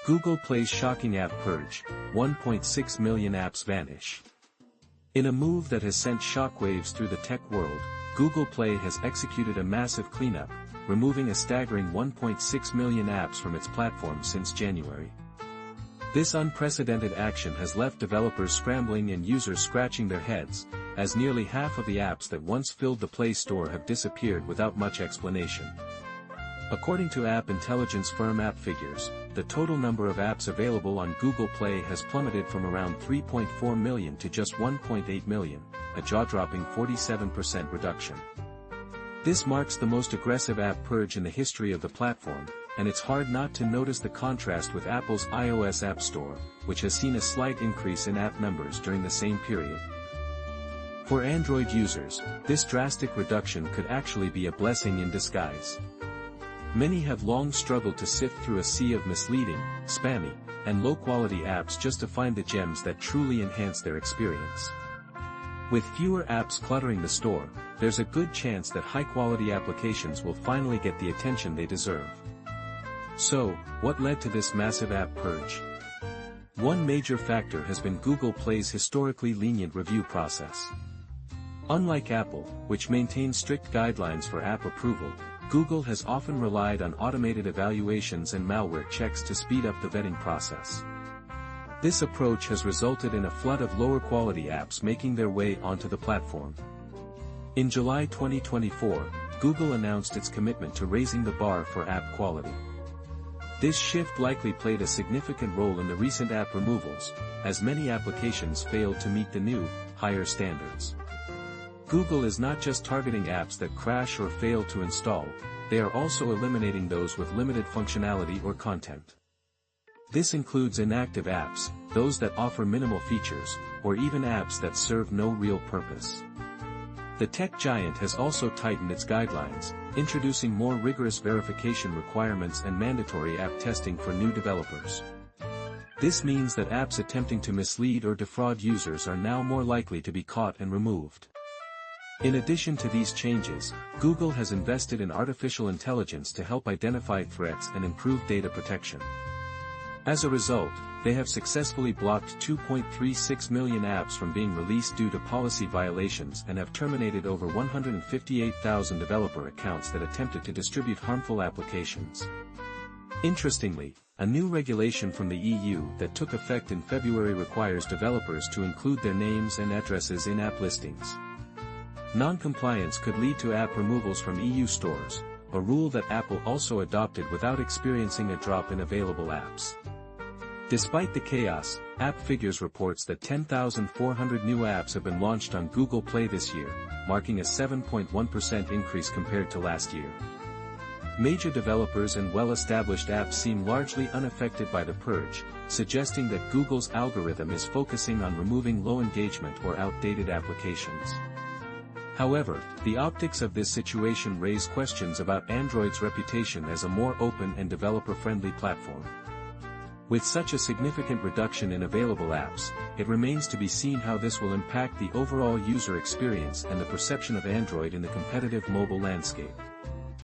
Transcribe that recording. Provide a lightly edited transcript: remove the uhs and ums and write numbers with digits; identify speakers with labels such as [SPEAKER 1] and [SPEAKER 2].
[SPEAKER 1] Google Play's shocking app Purge, 1.6 million apps vanish. In a move that has sent shockwaves through the tech world, Google Play has executed a massive cleanup, removing a staggering 1.6 million apps from its platform since January. This unprecedented action has left developers scrambling and users scratching their heads, as nearly half of the apps that once filled the Play Store have disappeared without much explanation. According to app intelligence firm AppFigures, the total number of apps available on Google Play has plummeted from around 3.4 million to just 1.8 million, a jaw-dropping 47% reduction. This marks the most aggressive app purge in the history of the platform, and it's hard not to notice the contrast with Apple's iOS App Store, which has seen a slight increase in app numbers during the same period. For Android users, this drastic reduction could actually be a blessing in disguise. Many have long struggled to sift through a sea of misleading, spammy, and low-quality apps just to find the gems that truly enhance their experience. With fewer apps cluttering the store, there's a good chance that high-quality applications will finally get the attention they deserve. So, what led to this massive app purge? One major factor has been Google Play's historically lenient review process. Unlike Apple, which maintains strict guidelines for app approval, Google has often relied on automated evaluations and malware checks to speed up the vetting process. This approach has resulted in a flood of lower-quality apps making their way onto the platform. In July 2024, Google announced its commitment to raising the bar for app quality. This shift likely played a significant role in the recent app removals, as many applications failed to meet the new, higher standards. Google is not just targeting apps that crash or fail to install, they are also eliminating those with limited functionality or content. This includes inactive apps, those that offer minimal features, or even apps that serve no real purpose. The tech giant has also tightened its guidelines, introducing more rigorous verification requirements and mandatory app testing for new developers. This means that apps attempting to mislead or defraud users are now more likely to be caught and removed. In addition to these changes, Google has invested in artificial intelligence to help identify threats and improve data protection. As a result, they have successfully blocked 2.36 million apps from being released due to policy violations and have terminated over 158,000 developer accounts that attempted to distribute harmful applications. Interestingly, a new regulation from the EU that took effect in February requires developers to include their names and addresses in app listings. Non-compliance could lead to app removals from EU stores, a rule that Apple also adopted without experiencing a drop in available apps. Despite the chaos, AppFigures reports that 10,400 new apps have been launched on Google Play this year, marking a 7.1% increase compared to last year. Major developers and well-established apps seem largely unaffected by the purge, suggesting that Google's algorithm is focusing on removing low engagement or outdated applications. However, the optics of this situation raise questions about Android's reputation as a more open and developer-friendly platform. With such a significant reduction in available apps, it remains to be seen how this will impact the overall user experience and the perception of Android in the competitive mobile landscape.